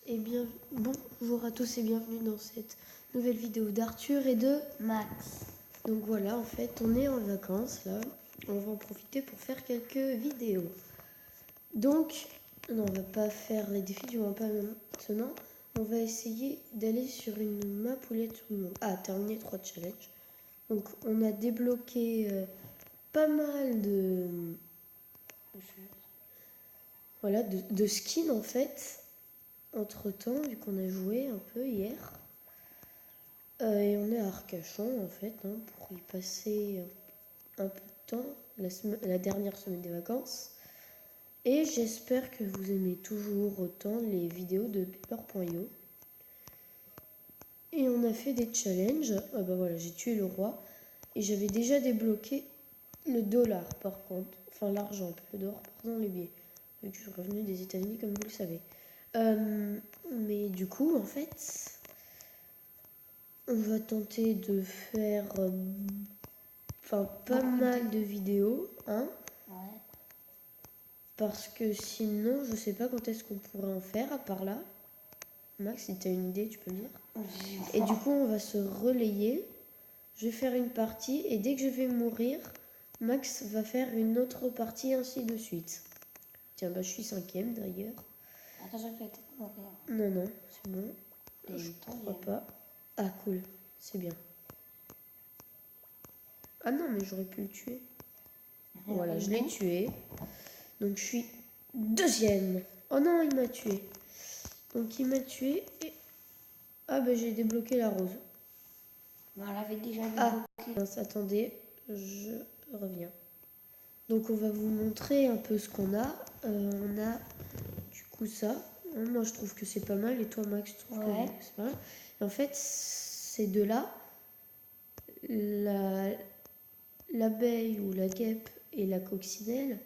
Et bien, bonjour à tous et bienvenue dans cette nouvelle vidéo d'Arthur et de Max. Donc voilà, en fait, on est en vacances là. On va en profiter pour faire quelques vidéos. Donc, non, on va pas faire les défis du pas maintenant. On va essayer d'aller sur une map où il y a tout le monde. Ah, terminer 3 challenges. Donc, on a débloqué pas mal voilà, de skins en fait. Entre temps, vu qu'on a joué un peu hier. Et on est à Arcachon en fait, hein, pour y passer un peu de temps, la dernière semaine des vacances. Et j'espère que vous aimez toujours autant les vidéos de Paper.io. Et on a fait des challenges. Ah bah voilà, j'ai tué le roi. Et j'avais déjà débloqué le dollar par contre. Enfin l'argent, le dollar pardon, les billets. Vu que je suis revenu des États-Unis comme vous le savez. Mais du coup, en fait, on va tenter de faire pas mal de vidéos, hein. Ouais. Parce que sinon, je sais pas quand est-ce qu'on pourrait en faire à part là. Max, si tu as une idée, tu peux me dire. Et du coup, on va se relayer. Je vais faire une partie et dès que je vais mourir, Max va faire une autre partie, ainsi de suite. Tiens, bah je suis 5ème d'ailleurs. Attention, tu vas peut-être mourir. Non, non, c'est bon. Et Je troisième. crois pas. Ah, cool, c'est bien. Ah non, mais j'aurais pu le tuer. Voilà, je l'ai tué. Donc je suis 2ème. Oh non, il m'a tué. Donc il m'a tué et... Ah bah j'ai débloqué la rose. Mais on l'avait déjà débloqué. Mince, attendez, je reviens. Donc on va vous montrer un peu ce qu'on a. On a du coup ça. Moi je trouve que c'est pas mal et toi Max tu trouves que c'est pas mal. Et en fait ces deux-là, l'abeille ou la guêpe et la coccinelle,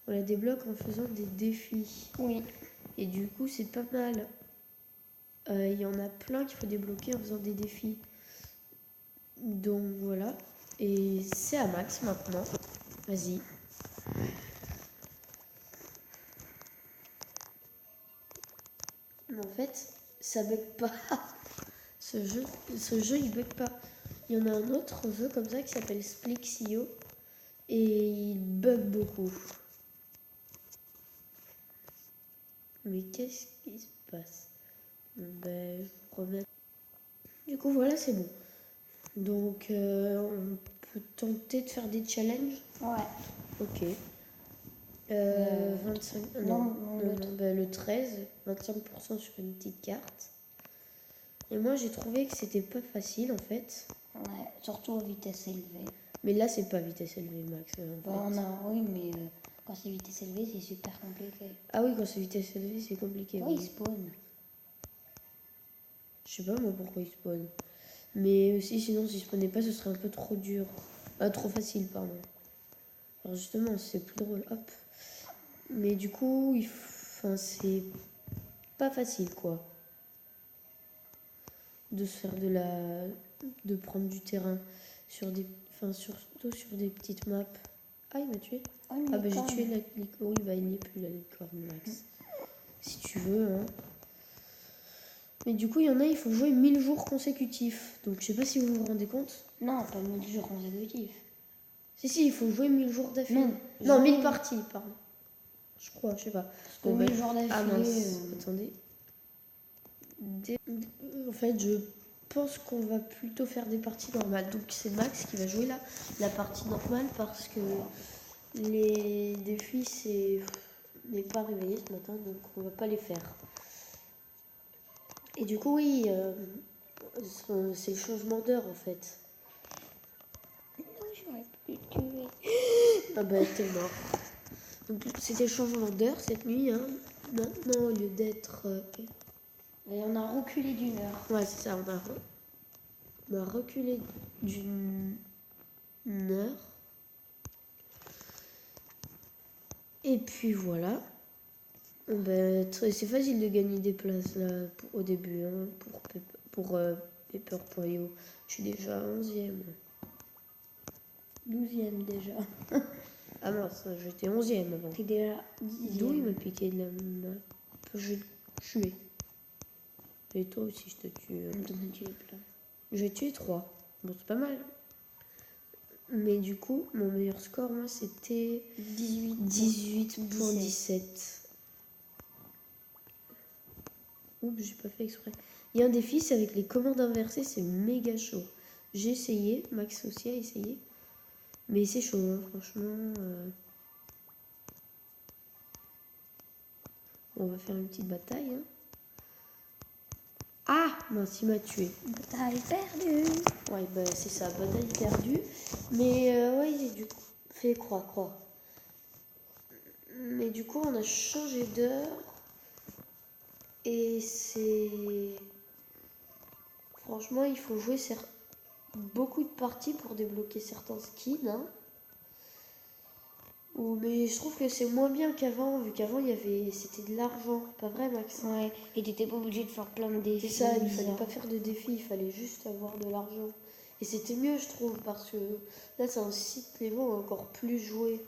on la débloque en faisant des défis. Oui. Et du coup c'est pas mal. Il y en a plein qu'il faut débloquer en faisant des défis. Donc voilà. Et c'est à Max maintenant. Vas-y. En fait, ça bug pas. Ce jeu il bug pas. Il y en a un autre jeu comme ça qui s'appelle Splixio. Et il bug beaucoup. Mais qu'est-ce qui se passe? Ben, je remets. Du coup, voilà, c'est bon. Donc, on peut tenter de faire des challenges. Ouais. Ok. 25. Le 13, 25% sur une petite carte. Et moi, j'ai trouvé que c'était pas facile en fait. Ouais, surtout à vitesse élevée. Mais là, c'est pas vitesse élevée, Max. Oui, mais quand c'est vitesse élevée, c'est super compliqué. Ah oui, quand c'est vitesse élevée, c'est compliqué. Oui, il spawn. Je sais pas moi pourquoi il spawn. Mais aussi, sinon, s'il spawnait pas, ce serait un peu trop dur. Trop facile, pardon. Alors justement, c'est plus drôle. Hop. Mais du coup, c'est pas facile, quoi. De se faire de prendre du terrain sur surtout sur des petites maps. Ah, il m'a tué. Oh, Ah bah j'ai tué la licorne. Oui, bah il n'est plus la licorne, Max. Si tu veux, hein. Mais du coup, il y en a, il faut jouer 1000 jours consécutifs. Donc je sais pas si vous vous rendez compte. Non, pas 1000 jours consécutifs. Si, il faut jouer 1000 jours d'affilée. Non, 1000 parties, pardon. Je crois, je sais pas. Parce que 1000 jours d'affilée. Ah mince, attendez. En fait, je pense qu'on va plutôt faire des parties normales. Donc c'est Max qui va jouer là la partie normale parce que les défis n'est pas réveillé ce matin, donc on va pas les faire. Et du coup oui, c'est le changement d'heure en fait. Non, j'aurais pu le tuer. Ah bah t'es mort. Donc c'était le changement d'heure cette nuit, hein. Maintenant au lieu d'être... Et on a reculé d'une heure. Ouais c'est ça, on a reculé d'une heure. Et puis voilà. C'est facile de gagner des places là au début, hein, pour Paper.io. Je suis déjà 11ème. 12ème déjà. Ah mince, j'étais 11ème avant. T'es déjà 10ème. D'où il m'a piqué de la map? Je vais le tuer. Et toi aussi, je te tue. On donne tuer plein. J'ai tué 3. Bon, c'est pas mal. Mais du coup, mon meilleur score, moi, c'était 18 pour 17. Oups, j'ai pas fait exprès. Il y a un défi, c'est avec les commandes inversées, c'est méga chaud. J'ai essayé, Max aussi a essayé. Mais c'est chaud, hein, franchement. On va faire une petite bataille. Hein. Ah, mince, il m'a tué. Bataille perdue. Ouais, bah c'est ça, bataille perdue. Mais ouais, du coup, fais croix. Mais du coup, on a changé d'heure. Et c'est... Franchement, il faut jouer beaucoup de parties pour débloquer certains skins. Hein. Mais je trouve que c'est moins bien qu'avant, vu qu'avant, c'était de l'argent. Pas vrai, Max? Ouais, et t'étais pas obligé de faire plein de défis. C'est ça, il fallait pas faire de défis, il fallait juste avoir de l'argent. Et c'était mieux, je trouve, parce que là, c'est un site, les gens ont encore plus joué.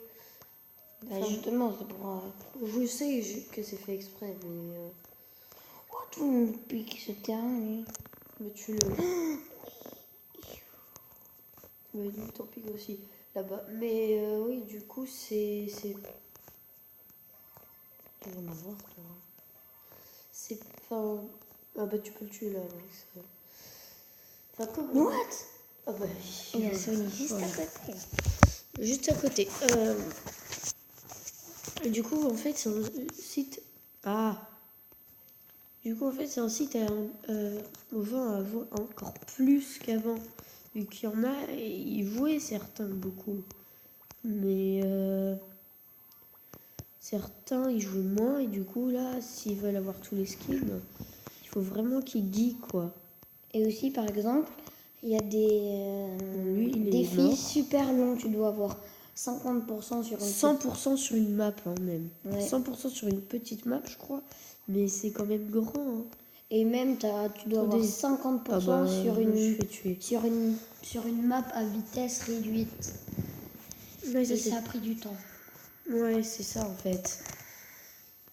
Bah, justement, c'est pour... Je sais que c'est fait exprès, mais... Oh, tout le monde pique ce terrain, lui. Mais tu le... Mais lui, t'en piques aussi, là-bas. Mais oui, du coup, c'est... Tu vas m'avoir, toi. C'est pas... Ah bah, tu peux le tuer, là, Max. Enfin, comment... What? Ah bah... Il y a Sony juste à côté. Juste à côté. Du coup, en fait, c'est un site... Ah. Du coup, en fait, c'est un site au vent encore plus qu'avant. Vu qu'il y en a, et ils jouaient certains beaucoup. Mais certains, ils jouaient moins. Et du coup, là, s'ils veulent avoir tous les skins, il faut vraiment qu'ils geekent, quoi. Et aussi, par exemple, il y a des défis super longs. Tu dois avoir 50% sur une 100% sur une map, hein, même. Ouais. 100% sur une petite map, je crois. Mais c'est quand même grand. Hein. Et même, tu dois avoir 50% sur une map à vitesse réduite. Ouais, et ça a pris du temps. Ouais, c'est ça, en fait.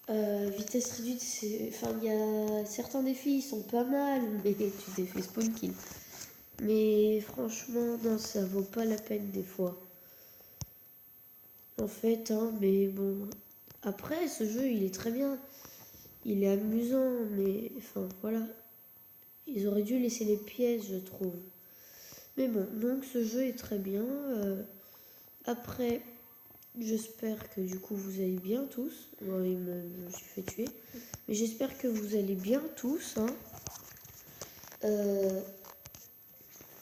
Vitesse réduite, enfin, il y a certains défis, ils sont pas mal, mais tu t'es fait spawn kill. Mais franchement, non, ça vaut pas la peine des fois. En fait, hein, mais bon. Après, ce jeu, il est très bien. Il est amusant, mais enfin, voilà. Ils auraient dû laisser les pièces, je trouve. Mais bon, donc ce jeu est très bien. Après, j'espère que du coup vous allez bien tous. Bon, je me suis fait tuer. Mais j'espère que vous allez bien tous. Hein.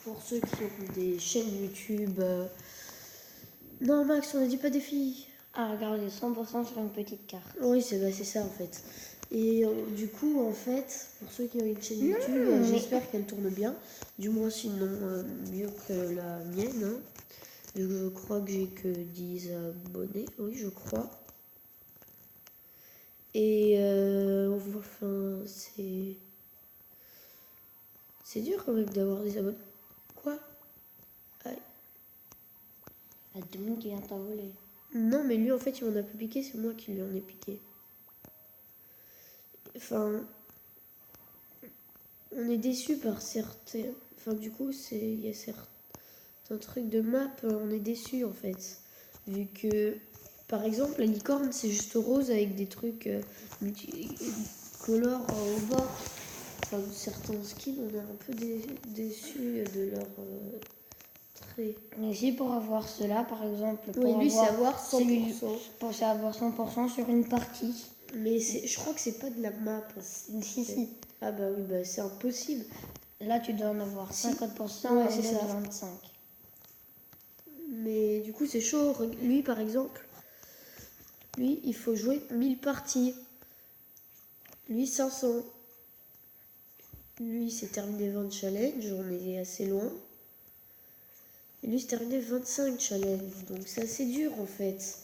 Pour ceux qui ont des chaînes YouTube. Non, Max, on n'a dit pas des filles. Ah, regardez, 100% sur une petite carte. Oui, c'est ça en fait. Et du coup, en fait, pour ceux qui ont une chaîne YouTube, j'espère qu'elle tourne bien. Du moins, sinon, mieux que la mienne. Hein. Je crois que j'ai que 10 abonnés. Oui, je crois. Et enfin, c'est dur quand même d'avoir des abonnés. Quoi? Il y a tout le monde qui vient t'envoler. Non, mais lui, en fait, il m'en a pas piqué. C'est moi qui lui en ai piqué. Enfin, on est déçu par certains. Enfin, du coup, il y a certains trucs de map, on est déçu en fait. Vu que, par exemple, la licorne, c'est juste rose avec des trucs multicolores au bord. Enfin, certains skins, on est un peu déçu de leur traits. Mais aussi pour avoir cela, par exemple. Oui, lui, c'est avoir 100%. Pour avoir 100% sur une partie. Mais je crois que c'est pas de la map. Si. Ah bah oui, bah c'est impossible. Là, tu dois en avoir 50%, ouais, c'est ça. 25. Mais du coup, c'est chaud. Lui, par exemple, lui, il faut jouer 1000 parties. Lui, 500. Lui, c'est terminé 20 challenges. On est assez loin. Et lui, c'est terminé 25 challenges. Donc, c'est assez dur, en fait.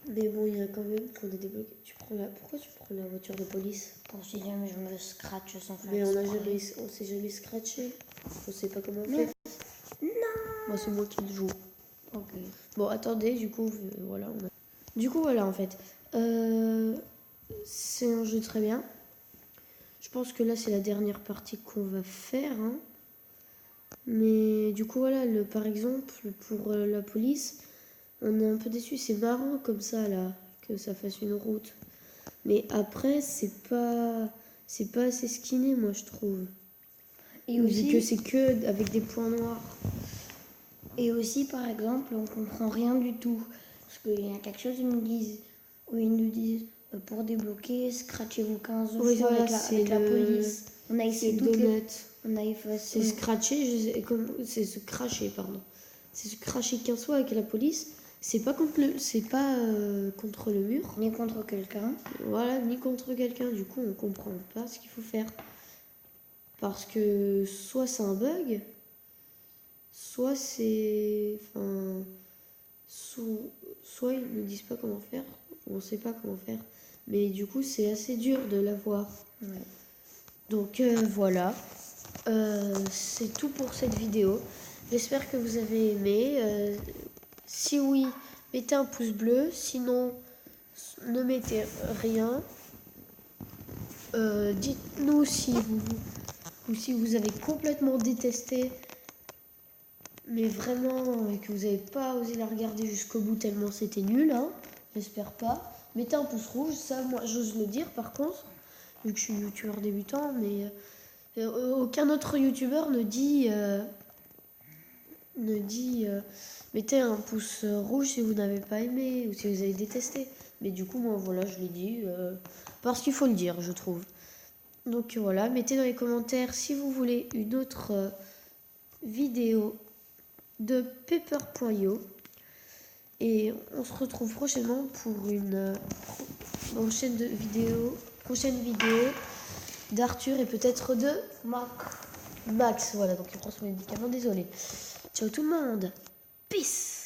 Mais bon, il y a quand même qu'on a débloqué. Pourquoi tu prends la voiture de police? Pour si jamais je me scratch sans faire. Mais on s'est jamais scratché. On sait pas comment on fait. Non. Moi, c'est moi qui le joue. Ok. Bon, attendez, du coup, voilà. Du coup, voilà, en fait. C'est un jeu très bien. pense que là, c'est la dernière partie qu'on va faire. Hein. Mais du coup, voilà, par exemple, pour la police, on est un peu déçu. C'est marrant comme ça, là, que ça fasse une route. Mais après, c'est pas assez skinné, moi, je trouve. Et aussi, que c'est que avec des points noirs. Et aussi, par exemple, on comprend rien du tout. Parce qu'il y a quelque chose, ils nous disent pour débloquer, scratchez-vous 15 Oui, fois voilà, avec la police. On a essayé toutes les... On a C'est scratcher, c'est se cracher, pardon. C'est se cracher 15 fois avec la police. C'est pas contre contre le mur. Ni contre quelqu'un. Voilà, ni contre quelqu'un. Du coup, on comprend pas ce qu'il faut faire. Parce que soit c'est un bug, soit c'est... Enfin... Soit ils ne disent pas comment faire, ou on sait pas comment faire. Mais du coup, c'est assez dur de l'avoir. Ouais. Donc voilà. C'est tout pour cette vidéo. J'espère que vous avez aimé. Si oui, mettez un pouce bleu. Sinon, ne mettez rien. Dites-nous si vous avez complètement détesté, mais vraiment, et que vous n'avez pas osé la regarder jusqu'au bout tellement c'était nul. Hein. J'espère pas. Mettez un pouce rouge. Ça, moi, j'ose le dire par contre, vu que je suis youtubeur débutant, mais... aucun autre youtubeur ne dit mettez un pouce rouge si vous n'avez pas aimé ou si vous avez détesté. Mais du coup, moi, voilà, je l'ai dit parce qu'il faut le dire, je trouve. Donc voilà, mettez dans les commentaires si vous voulez une autre vidéo de Pepper.io. Et on se retrouve prochainement pour une prochaine vidéo d'Arthur et peut-être de Max. Voilà, donc il prend son médicament, désolé. Ciao tout le monde. Peace.